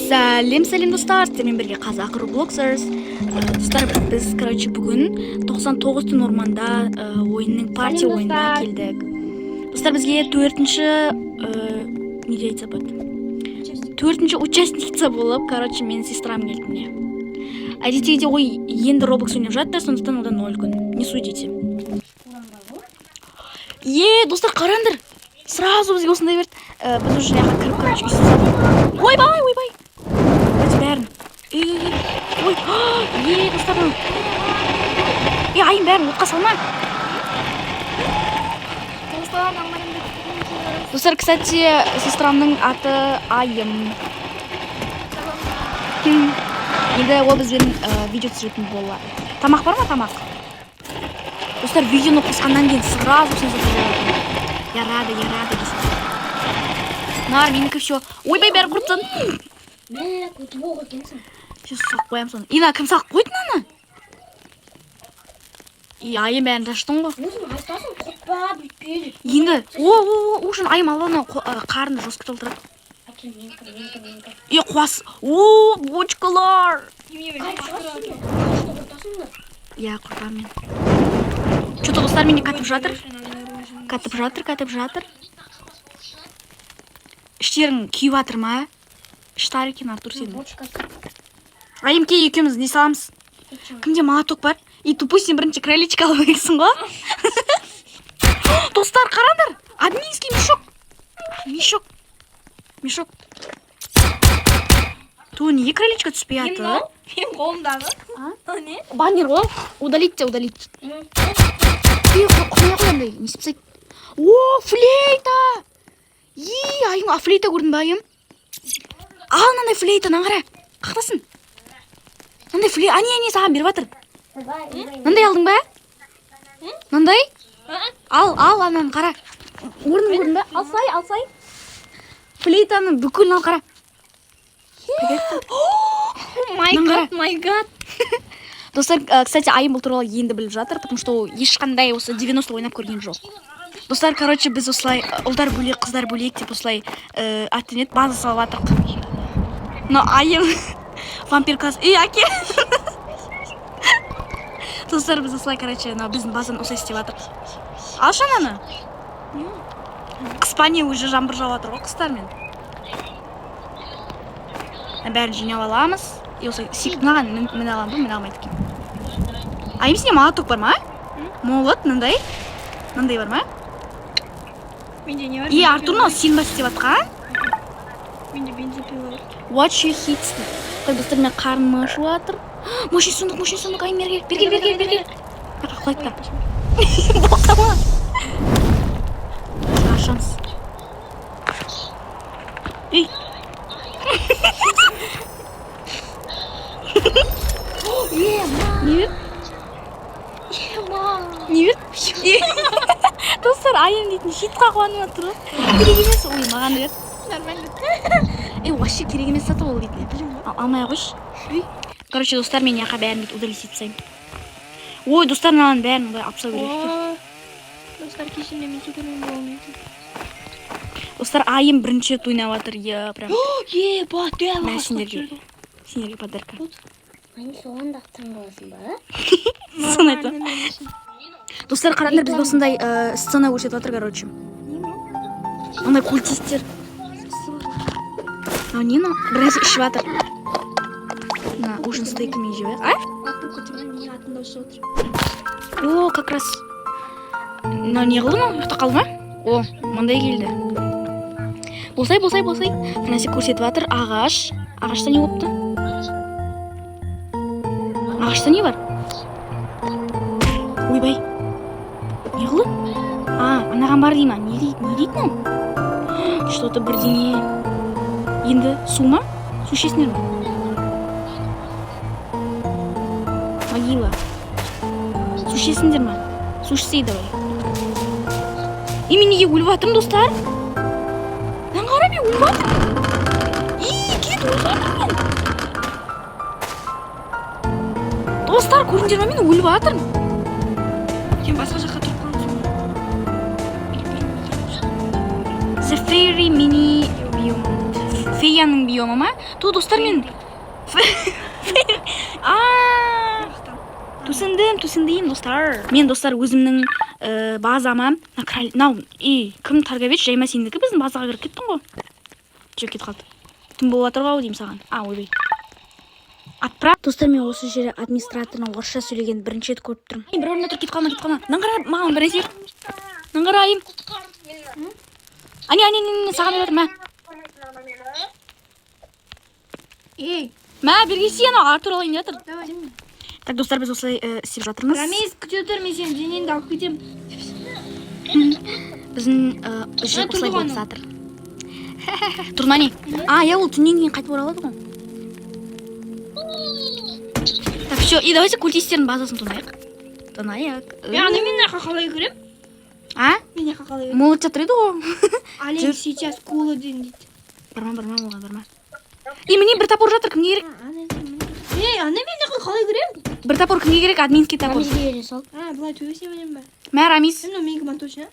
Сәлем достар, сіздермен бірге қазақ Robloxers. Достар, біз бүгін 99 түн орманда ойынның партия ойынына келдік. Достар, бізге төртінші участница болып, мен сестрам келді міне. Әдеттегідей ой енді Roblox ойнап жатыр, сондықтан одан 0 күн. Не судите? Достар, қараңдар. Сразу бізге осындай берді. Біз уже яқа кіріп, үйсіз. Ойбай! Бәрін. Ой, достар. Айым бәрін отқа салма. Достар, кстати, сестрамның аты Айым. Енді ол бізбен видео түсіретін болады. Тамақ бар ма, тамақ? Достар, видеоны қосқаннан кейін сразу Я рада десең. Нар, менікі все. Ойбай, бәрі құртсын. Сейчас сақ қоям соны. Ина, кім сақ қойды наны? Айым бәрін таштың ғой. Енді, ошын айым алуына қарны жосқы толтырады. Қуас. Бочкалар. Құртам мен. Что-то достар мені қатып жатыр. Қатып жатыр. Іштерің күйіп атыр ма? Іштар екен, Артур сенің. Айым кей екеуміз не саламыз? Кімде молоток бар? И тупой сен бірінші кроличка алып ексің ғой? Достар, қараңдар. Админский мешок. То неге кроличка түспей аты? Мен қолымдағы. Баннер ғой. Удалить. Қоя не істеп. Флейта! Айым, флейта көрдің ба, айым? Нандай флейтаны қара. Қақтасын. Нандай флейта, не саған беріп жатыр. Нандай алдың ба? Нандай? Ал, ананы қара. Орның көрдің ба? Алсай. Флейтаны бүкілін ал қара. My God. Достар, кстати, айым бұл туралы енді біліп жатыр, потому что ешқандай осы 90 ойнап көрген жоқ. Достар, біз осылай ұлдар бөлек, қыздар бөлек деп осылай аттенет база салып жатырық. Но айым вампир класс. Әке! Достар, біз осылай, біздің базаны осылай істеп жатырық. Алшы ананы. Қыспане уже жаңбыр жауып жатыр ғой қыздармен. Бәрін жинап аламыз. Осылай мынаған мін аламын, мін алмайды екен. Айым, сенде молоток бар ма? Молот, нандай бар ма? Менде не бар? Артур, сен ба істеп жатқан? Менде бензопила бар. Watch your hits. Достар, мен қарным ашып жатыр. Мощный сундук, айым, бергел. Қойып та. Боқтама. Ашамыз. Не бер? Достар, айым дейтін шитқа қуанып отыр. Керек емес, маған бер. Нормально. Вообще керек емес сатып ол дейтін. Алмай қойш. Достар, мен яқа бәрін дейді удалить етсайым. Достар, маған бәрін апса көрейді. Достар, кешінде мен секірмей болмайды. Достар, айым бірінші ойнап жатыр. Сендерге подарка. Айым соған дақтан боласың ба? Соны айтам. Достар, қараңдар, біз осындай сцена көрсетіп жатыр, Ондай культистер. Нені? Бірнәрсе ішіп жатыр. Ужин стейкімен жеп. Как раз. Не қылды ма? Ұйықта қалды ма? Мындай келді. Болсай. Бірнәрсе көрсетіп жатыр. Ағашта не болыпты? Ағашта не бар? Ойбай. Не қылды? Анаған бар дейма. Не дейді мынау? Что-то бірдеңе. Енді су ма? Су ішесіңдер ме? Могила. Су ішесіңдер ме? Су ішсей давай. Мен неге өліп жатырмын, достар? Мен қарап, мен өліп жатырмын. Кет өліп жатырмын. Достар, көріңдер ме, мен өліп жатырмын. Сен басқа жаққа тұрып қалдың. The Fairy Mini феяның биомы ма? Ту достар мен түсіндім достар. Мен достар өзімнің базама кім торговец жайма сендікі біздің базаға кіріп кеттің ғой. Жоқ кетіп қалды. Түн болып жатыр ғой деймін саған. Ойбай. Отправ. Достар, мен осы жерде администраторның орысша сөйлеген бірінші рет көріп тұрмын. Бір орында тұр, кетіп қалма. Наңғара маған бір әсер. Наңғарайым. Ане, саған беріп жатыр, берге сен Артур алайын деп жатыр. Так, достар, біз осылай істеп жатырмыз. Рамес, күте тұр, мен сен денеңді алып кетем. Біздің жеп осылай болып жатыр. Тұрма не? Ол түннен кейін қайтып оралады ғой. Так, все, и давайте культистердің базасын тонайық. Мен мені қалай көрем? Мені қалай көрем? Молот жатыр еді ғой. Олег сейчас голоден дейді. Барма. Міне бір топор жатыр, кімге керек? Мені қалай көрем? Бір топор кімге керек? Админский топор. Рамизге бере сол. Былай төбесіне берем ба? Рамис. Менікі ма точно?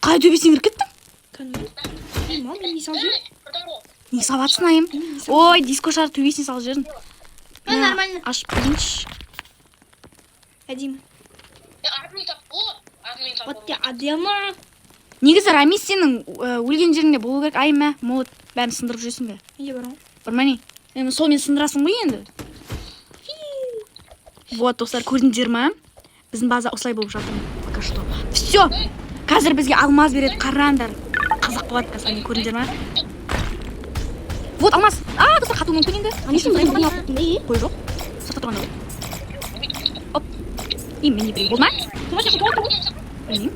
Қалай төбесіне кіріп кеттің? Мен не сал жерін? Не салатсың айым? Ой, диско шар төбесіне сал жерін. Нормально. Аш білінші. Әдемі. Вот я әдемі. Негізі Рамис сенің өлген жеріңде болу керек. Айым молот бәрін сындырып жүресің бе? Менде бар ғой. Бармани. Сол мен сындырасың ғой енді. Вот, достар, көрдіңдер ма? Біздің база осылай болып жатыр. Пока что. Все. Қазір бізге алмаз береді, қараңдар. Қызық болады қазір, көрдіңдер ма? Вот, алмаз. Достар, қату мүмкін енді. Қой жоқ. Сақта тұрғанда ғой. Оп. Мен не білейін, бол ма? Білмеймін.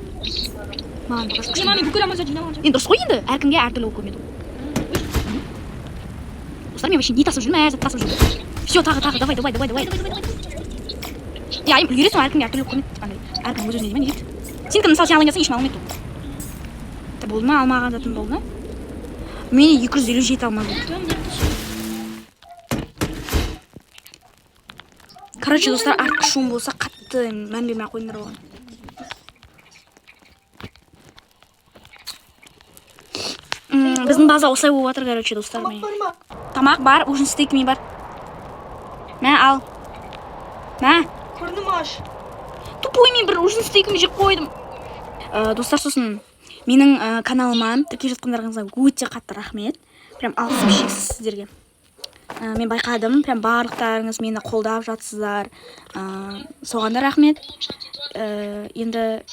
Маған бұқаш күшін. Мен бүкіл алмазды жинап алып. Енді дұрыс қой енді. Әркімге әртүрлі болып көрмеді. Достар, мен вообще не тасып жүрмін, тасып жүрмін. Все, тағы, давай. Үлгересің, әркімге әртүрлі болып көрмеді. Әркім өз-өзіне деймін, не дейді? Сен кім мысалы сен алайын жасың, ешім алмайды. Болды ма? Алмаған затым болды ма? Мені 257 алмады. Короче, достар, артқы шум болса қатты мән бермей қойыңдар оған. Біздің база осылай болып жатыр, короче, достар. Тамақ бар, ужин стейкіме бар. Ал. Көрдім аш. Тупой мен бір ужин стейкіме жеп қойдым. Достар, сосын менің каналыма тіркеп жатқандарыңызға өте қатты рахмет. Прям алғысым шексіз сіздерге. Мен байқадым, прям барлықтарыңыз мені қолдап жатсыздар. Соған да рахмет. Енді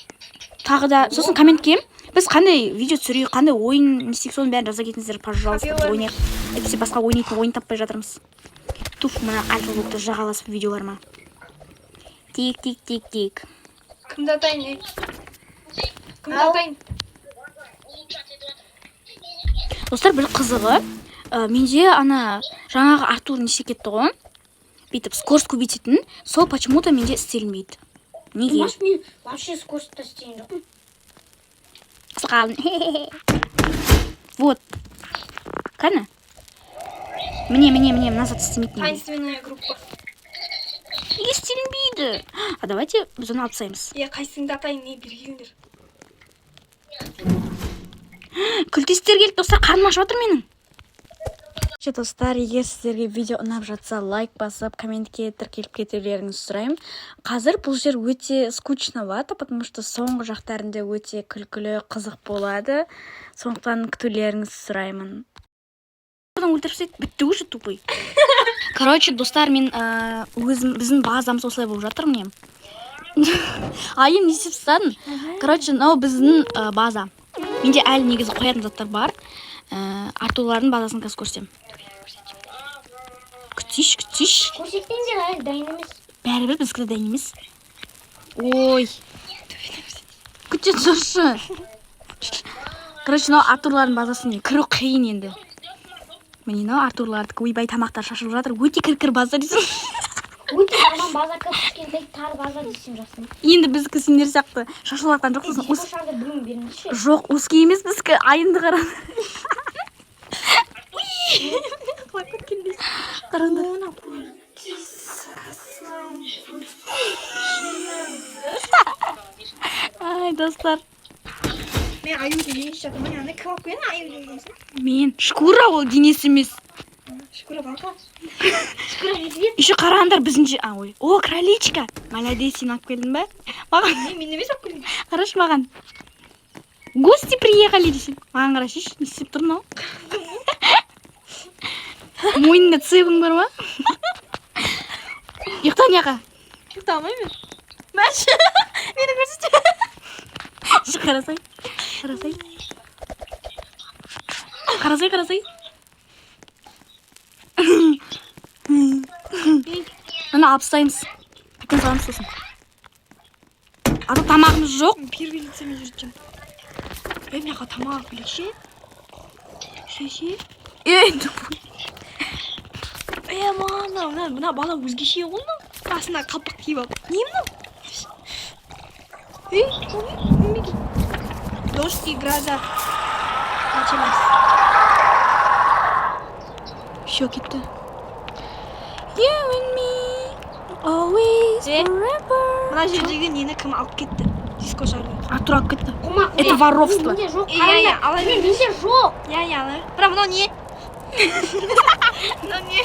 тағы да сосын комментке біз қандай видео түсірейік, қандай ойын не істейік, соның бәрін жаза кетіңіздер, пожалуйста, ойнайық. Әйтпесе басқа ойнайтын ойын таппай жатырмыз. Туф, мына альфа-блокты жағаласып видеоларыма. Тик. Кімді атайын? Достар, бір қызығы, менде жаңағы Артур не істеп кетті ғой, бүйтіп скорость көбейтетін, сол почему-то менде істелінбейді. Неге? Маш, мен вообще скоростьта істейін жоқпын. Қалын. Вот. Қана? Міне, мына зат істемейтін. Таинственная группа. Істелінбейді. Давайте біз оны алып тастаймыз. Қайсыңды атайын, не бергендер. Күлтестер келді, достар, қарным ашып жатыр менің. Достар, егер сіздерге видео ұнап жатса, лайк басып, комментке тіркеліп кетулеріңізді сұраймын. Қазір бұл жер өте скучновато, потому что соңғы жақтарында өте күлкілі, қызық болады. Сондықтан күтулеріңізді сұраймын. Өлтірсек, бітті уже тупый. Короче, достар, мен біздің базамыз осылай болып жатыр мне. Айым, не істеп тастадың? Короче, мынау біздің база. Менде әлі негізі қоятын заттар бар. Артурлардың базасын қазір көрсем. Күтіш. Көрсетпеңдер, әлі дайын емес. Бәрібір біздікі дайын емес. Ой. Күте тұршы. Короче, мынау Артурлардың базасын кіру қиын енді. Міне мынау Артурлардікі ойбай тамақтар шашылып жатыр. Өте кір база дейсің. Өте арман база кішкентай тар база дейсің жасын. Енді біздікі сендер сияқты шашылып жатқан жоқсың. Дикошарды бүгін беріңізші. Жоқ, өске емес біздікі айынды қарады. Қалай көткендей. Қараңдар. Ай, достар. Мен аюдың денесі жатыр. Міне ана кім алып келген аюдың денесін? Мен шкура ол денесі емес. Шкура балка. Шкура медведь. Еще қараңдар біздің ой. О, кроличка. Молодец, сен алып келдің ба? Маған Мен емес алып келген. қарашы маған. Гости приехали десең. Маған қарашы, не істеп тұр мынау? Мойнында цебің бар ма? Ұйықта неға? Ұйықтамаймын. Мәш. Мені көрсетші. Қарасай. Қарасай. Қарасай, қарасай. Мына алып тастаймыз. Қайтадан саламыз сосын. Ата тамағымыз жоқ. Первый лицемен жүріп жүрмін. Мына жаққа тамақ алып келейікші. Шеше. Мына бала өзгеше ғой мынау. Басына қалпақ киіп алып. Не мынау? Дождь и гроза. Началась. Все, кетті. You and me, always forever. Мына жердегі нені кім алып кетті? Диско шарды. Артур алып кетті. Құмақ. Это воровство. Менде жоқ. Иә, ала бер. Менде жоқ. Иә, ала. Бірақ мынау не? Мынау не?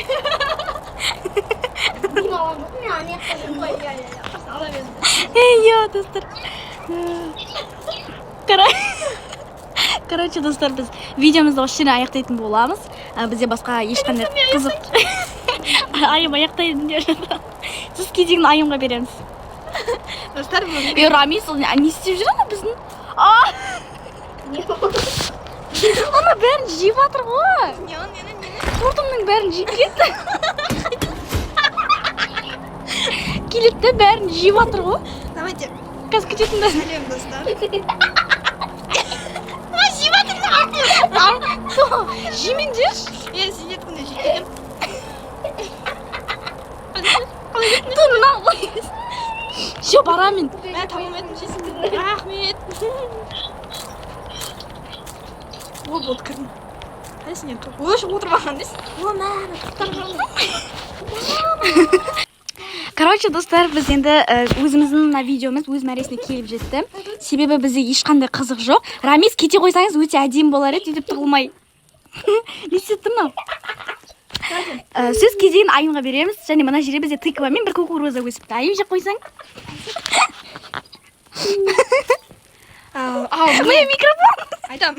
Мен алған жоқпын, мен ана жақта жүрмін. Иә, ала бер. Йо, достар. Короче, достар, біз видеомызды осы жерден аяқтайтын боламыз. Бізде басқа ешқандай қызық. Айым аяқтайтын деп жатыр. Сіз кезегін айымға береміз. Достар, бұл. Рамис, ол не істеп жүр ана біздің? Ана бәрін жеп жатыр ғой. Нені? Тортымның бәрін жеп кетті. Келеді де бәрін жеп жатыр ғой. Давайте. Қазір кететіңдер. Сәлем, достар. Жемеңдерші. Мен сен еткенде жеп Все, барамын. Мен тамам едім жесін. Рахмет. Ол болды кірдім. Қайсың ең топ? Өлші отырып алған дейсің? О, мәні, тоқтар қалды. Короче, достар, біз енді өзіміздің мына видеомыз өз мәресіне келіп жетті. Себебі бізде ешқандай қызық жоқ. Рамис, кете қойсаңыз өте әдемі болар еді, сөйтіп тығылмай. Не істеп тұр мынау? Сөз кезегін айымға береміз. Және мына жерде бізде тыква мен бір кукуруза өсіпті. Айым жеп қойсаң. Міне микрофон. Айтам.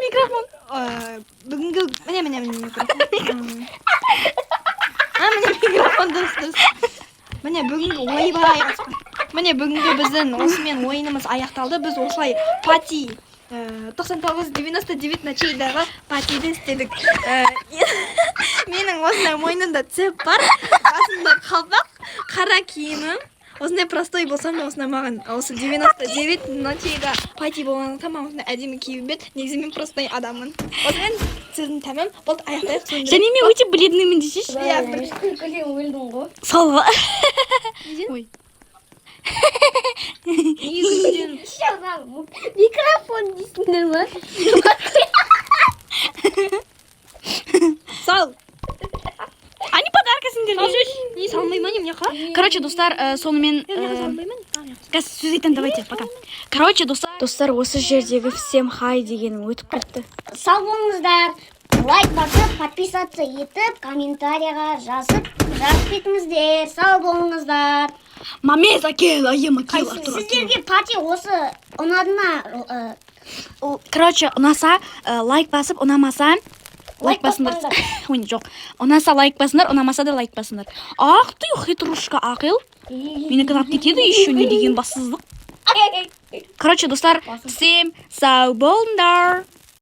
Микрофон. Бүгінгі... Міне микрофон. Міне микрофон дұрыс. Міне бүгінгі ойбай. Міне бүгінгі біздің осымен ойынымыз аяқталды. Біз осылай пати 99-99 ночейдағы патиді істедік. Менің осындай мойнымда цеп бар, басымда қалпақ, қара киімім. Осындай простой болсам да осындай маған осы 99 ночейда пати болғандықтан маған осындай әдемі киім бет. Негізі мен простой адаммын. Осымен сөзім тәмам. Болды, аяқтайық. Және мен өте білетінімін десейші. Иә, бір күлкілі өлдің ғой. Салға. Ой. Микрофон дейсіңдер ма? Сал. Они подарка сендерге. Не салмаймын, міне қа? Короче, достар, сонымен... Қазір сөз айтам, давайте, пока. Короче, достар, осы жердегі всем хай дегенім өтіп кетті. Сау болыңыздар. Лайк басып, подписаться етіп, комментарияға жазып кетіңіздер. Сау болыңыздар. Мамез акел, айым акел. Сіздерге пати осы ұнады ма? Короче, ұнаса лайк басып, ұнамаса лайк басыңдар. Ой, жоқ. Ұнаса лайк басыңдар, ұнамаса да лайк басыңдар. Ах ты, хитрушка ақыл. Мені қынап кетеді еще не деген бассыздық. Короче, достар, всем сау болыңдар.